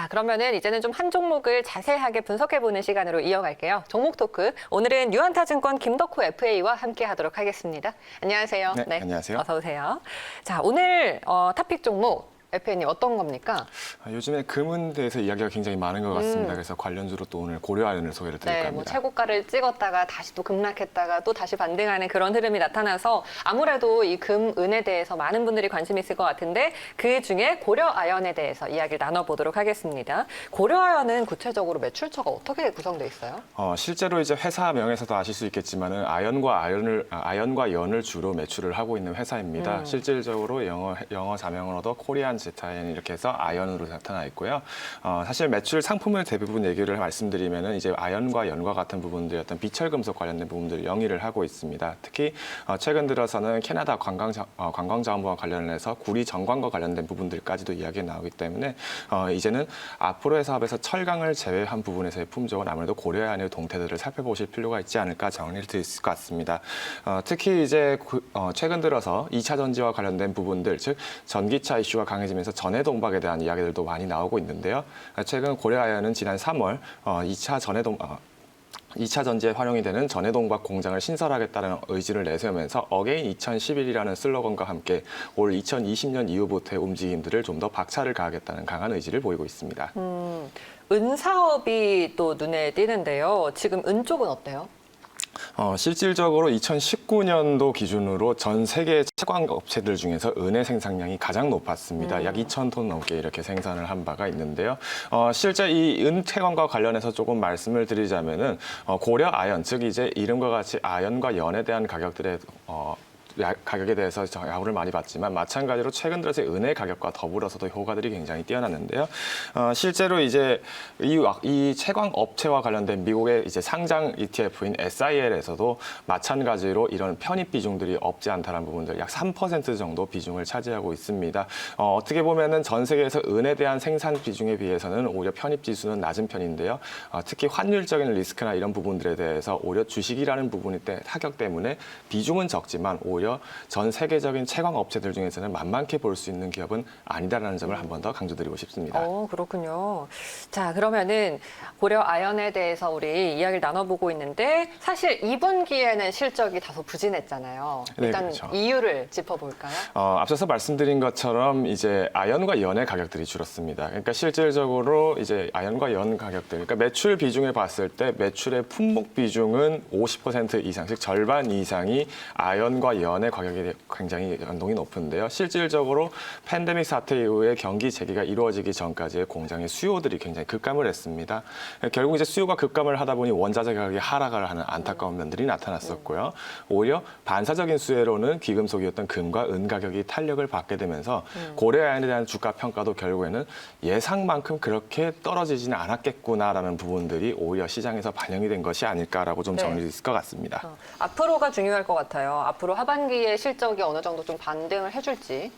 자, 그러면은 이제는 좀 한 종목을 자세하게 분석해보는 시간으로 이어갈게요. 종목 토크. 오늘은 유한타증권 김덕호 FA와 함께 하도록 하겠습니다. 안녕하세요. 네, 안녕하세요. 어서 오세요. 자, 오늘 토픽 종목 FA님 어떤 겁니까? 요즘에 금은 대해서 이야기가 굉장히 많은 것 같습니다. 그래서 관련주로 또 오늘 고려아연을 소개를 드릴까 네, 합니다. 뭐 최고가를 찍었다가 다시 또 급락했다가 또 다시 반등하는 그런 흐름이 나타나서 아무래도 이 금, 은에 대해서 많은 분들이 관심이 있을 것 같은데 그 중에 고려아연에 대해서 이야기를 나눠보도록 하겠습니다. 고려아연은 구체적으로 매출처가 어떻게 구성돼 있어요? 실제로 이제 회사명에서도 아실 수 있겠지만은 아연과 연을 주로 매출을 하고 있는 회사입니다. 실질적으로 영어 자명으로도 코리안 제타연 이렇게 해서 아연으로 나타나 있고요. 사실 매출 상품을 대부분 얘기를 말씀드리면은 이제 아연과 연과 같은 부분들 어떤 비철금속 관련된 부분들 영위를 하고 있습니다. 특히 최근 들어서는 캐나다 관광자원부와 관련해서 구리 정광과 관련된 부분들까지도 이야기가 나오기 때문에 이제는 앞으로의 사업에서 철강을 제외한 부분에서의 품종은 아무래도 고려해야 하는 동태들을 살펴보실 필요가 있지 않을까 정리를 드릴 수 있을 것 같습니다. 특히 이제 최근 들어서 2차 전지와 관련된 부분들, 즉 전기차 이슈가 강해지면서 전해 동박에 대한 이야기들도 많이 나오고 있는데요. 최근 고려아연은 지난 3월 2차 전지에 활용이 되는 전해동박 공장을 신설하겠다는 의지를 내세우면서 어게인 2011이라는 슬로건과 함께 올 2020년 이후부터의 움직임들을 좀 더 박차를 가하겠다는 강한 의지를 보이고 있습니다. 은 사업이 또 눈에 띄는데요. 지금 은 쪽은 어때요? 실질적으로 2019년도 기준으로 전 세계 채광 업체들 중에서 은의 생산량이 가장 높았습니다. 약 2,000톤 넘게 이렇게 생산을 한 바가 있는데요. 실제 이 은 채광과 관련해서 조금 말씀을 드리자면은 고려 아연, 즉 이제 이름과 같이 아연과 연에 대한 가격에 대해서 야구를 많이 봤지만 마찬가지로 최근 들어서 은의 가격과 더불어서도 효과들이 굉장히 뛰어났는데요. 실제로 이제 이 채광 업체와 관련된 미국의 이제 상장 ETF인 SIL에서도 마찬가지로 이런 편입 비중들이 없지 않다는 부분들 약 3% 정도 비중을 차지하고 있습니다. 어떻게 보면은 전 세계에서 은에 대한 생산 비중에 비해서는 오히려 편입 지수는 낮은 편인데요. 특히 환율적인 리스크나 이런 부분들에 대해서 오히려 주식이라는 부분이 타격 때문에 비중은 적지만 오히려 전 세계적인 채광 업체들 중에서는 만만케 볼 수 있는 기업은 아니다라는 점을 한 번 더 강조드리고 싶습니다. 그렇군요. 자, 그러면은 고려 아연에 대해서 우리 이야기를 나눠보고 있는데 사실 2분기에는 실적이 다소 부진했잖아요. 네, 일단 그렇죠. 이유를 짚어볼까요? 앞서서 말씀드린 것처럼 이제 아연과 연의 가격들이 줄었습니다. 그러니까 실질적으로 이제 아연과 연 가격들, 그러니까 매출 비중을 봤을 때 매출의 품목 비중은 50% 이상씩 절반 이상이 아연과 연의 가격이 굉장히 연동이 높은데요. 실질적으로 팬데믹 사태 이후에 경기 재개가 이루어지기 전까지의 공장의 수요들이 굉장히 급감을 했습니다. 결국 이제 수요가 급감을 하다 보니 원자재 가격이 하락을 하는 안타까운 면들이 나타났었고요. 오히려 반사적인 수혜로는 귀금속이었던 금과 은 가격이 탄력을 받게 되면서 고려아연에 대한 주가 평가도 결국에는 예상만큼 그렇게 떨어지지는 않았겠구나라는 부분들이 오히려 시장에서 반영이 된 것이 아닐까라고 좀 정리될 수 있을 것 같습니다. 앞으로가 중요할 것 같아요. 앞으로 하반기에 실적이 어느 정도 좀 반등을 해줄지.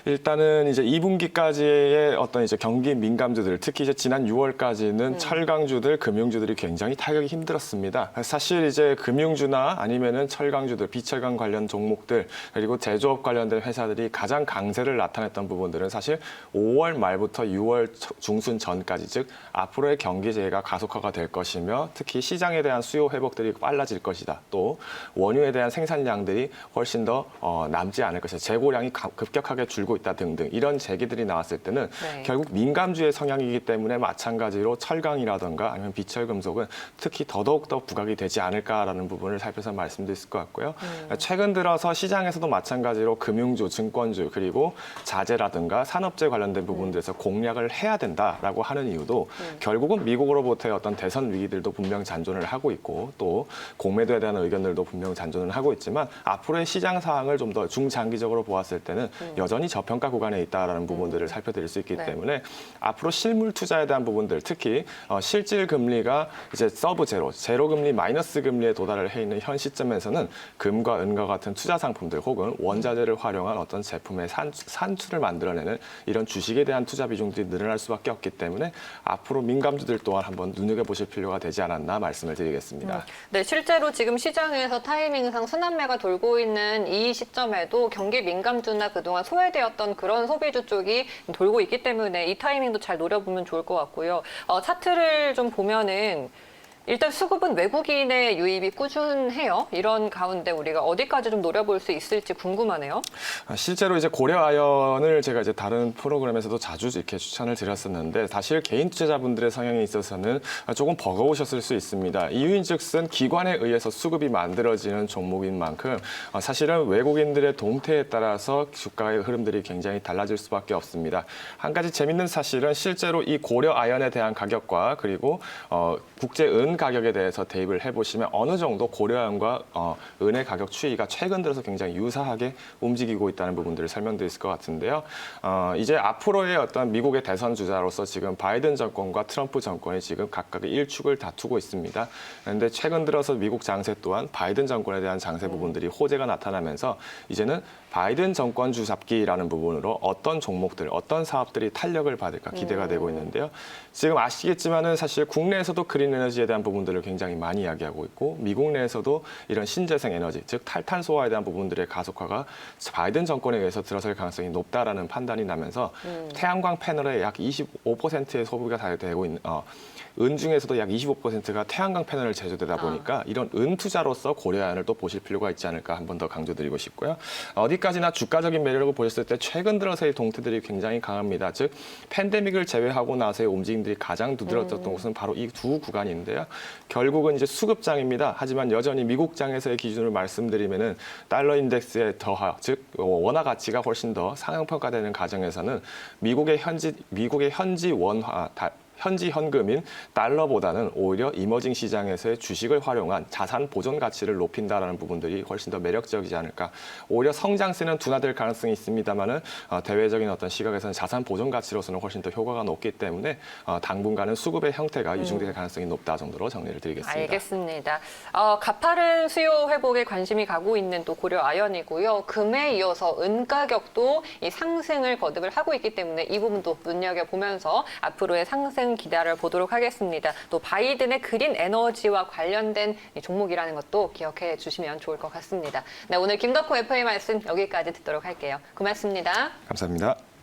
일단은 이제 2분기까지의 어떤 이제 경기 민감주들, 특히 이제 지난 6월까지는 철강주들, 금융주들이 굉장히 타격이 힘들었습니다. 사실 이제 금융주나 아니면은 철강주들, 비철강 관련 종목들, 그리고 제조업 관련된 회사들이 가장 강세를 나타냈던 부분들은 사실 5월 말부터 6월 중순 전까지, 즉 앞으로의 경기 재해가 가속화가 될 것이며 특히 시장에 대한 수요 회복들이 빨라질 것이다. 또 원유에 대한 생산량들이 훨씬 더 남지 않을 것이다. 재고량이 급격하게 줄고 있다 등등 이런 제기들이 나왔을 때는 결국 민감주의 성향이기 때문에 마찬가지로 철강이라든가 아니면 비철금속은 특히 더더욱더 부각이 되지 않을까라는 부분을 살펴서 말씀드릴 것 같고요. 최근 들어서 시장에서도 마찬가지로 금융주, 증권주 그리고 자재라든가 산업재 관련된 부분들에서 공략을 해야 된다라고 하는 이유도 결국은 미국으로부터의 어떤 대선 위기들도 분명 잔존을 하고 있고 또 공매도에 대한 의견들도 분명 잔존을 하고 있지만 앞으로의 시장 상황을 좀 더 중장기적으로 보았을 때는 여전히 저평가 구간에 있다라는 부분들을 살펴드릴 수 있기 때문에 앞으로 실물 투자에 대한 부분들, 특히 실질 금리가 이제 서브 제로 금리, 마이너스 금리에 도달을 해 있는 현 시점에서는 금과 은과 같은 투자 상품들 혹은 원자재를 활용한 어떤 제품의 산출을 만들어내는 이런 주식에 대한 투자 비중들이 늘어날 수밖에 없기 때문에 앞으로 민감주들 또한 한번 눈여겨보실 필요가 되지 않았나 말씀을 드리겠습니다. 네, 실제로 지금 시장에서 타이밍상 순환매가 돌고 있는 이 시점에도 경기 민감주나 그동안 소외되어 추세였던 그런 소비주 쪽이 돌고 있기 때문에 이 타이밍도 잘 노려보면 좋을 것 같고요. 차트를 좀 보면은 일단 수급은 외국인의 유입이 꾸준해요. 이런 가운데 우리가 어디까지 좀 노려볼 수 있을지 궁금하네요. 실제로 이제 고려아연을 제가 이제 다른 프로그램에서도 자주 이렇게 추천을 드렸었는데 사실 개인 투자자분들의 성향에 있어서는 조금 버거우셨을 수 있습니다. 이유인즉슨 기관에 의해서 수급이 만들어지는 종목인 만큼 사실은 외국인들의 동태에 따라서 주가의 흐름들이 굉장히 달라질 수밖에 없습니다. 한 가지 재밌는 사실은 실제로 이 고려아연에 대한 가격과 그리고 국제은 가격에 대해서 대입을 해보시면 어느 정도 고려아연과 은의 가격 추이가 최근 들어서 굉장히 유사하게 움직이고 있다는 부분들을 설명드릴 것 같은데요. 이제 앞으로의 어떤 미국의 대선 주자로서 지금 바이든 정권과 트럼프 정권이 지금 각각의 일축을 다투고 있습니다. 그런데 최근 들어서 미국 장세 또한 바이든 정권에 대한 장세 부분들이 호재가 나타나면서 이제는 바이든 정권 주잡기라는 부분으로 어떤 종목들, 어떤 사업들이 탄력을 받을까 기대가 되고 있는데요. 지금 아시겠지만은 사실 국내에서도 그린 에너지에 대한 부분들을 굉장히 많이 이야기하고 있고 미국 내에서도 이런 신재생 에너지, 즉 탈탄소화에 대한 부분들의 가속화가 바이든 정권에 의해서 들어설 가능성이 높다라는 판단이 나면서 태양광 패널의 약 25%의 소비가 다 되고 있는 은 중에서도 약 25%가 태양광 패널을 제조되다 보니까 이런 은 투자로서 고려아연을 또 보실 필요가 있지 않을까 한 번 더 강조드리고 싶고요. 어디까지나 주가적인 매력을 보셨을 때 최근 들어서의 동태들이 굉장히 강합니다. 즉 팬데믹을 제외하고 나서의 움직임들이 가장 두드러졌던 곳은 바로 이 두 구간인데요. 결국은 이제 수급장입니다. 하지만 여전히 미국장에서의 기준을 말씀드리면은 달러 인덱스의 더하, 즉 원화 가치가 훨씬 더 상향평가되는 과정에서는 미국의 현지 원화 현지 현금인 달러보다는 오히려 이머징 시장에서의 주식을 활용한 자산 보존 가치를 높인다라는 부분들이 훨씬 더 매력적이지 않을까. 오히려 성장세는 둔화될 가능성이 있습니다만은 대외적인 어떤 시각에서는 자산 보존 가치로서는 훨씬 더 효과가 높기 때문에 당분간은 수급의 형태가 유지될 가능성이 높다 정도로 정리를 드리겠습니다. 알겠습니다. 가파른 수요 회복에 관심이 가고 있는 또 고려아연이고요. 금에 이어서 은 가격도 이 상승을 거듭을 하고 있기 때문에 이 부분도 눈여겨보면서 앞으로의 상승 기대를 보도록 하겠습니다. 또 바이든의 그린 에너지와 관련된 이 종목이라는 것도 기억해 주시면 좋을 것 같습니다. 네, 오늘 김덕호 FA 말씀 여기까지 듣도록 할게요. 고맙습니다. 감사합니다.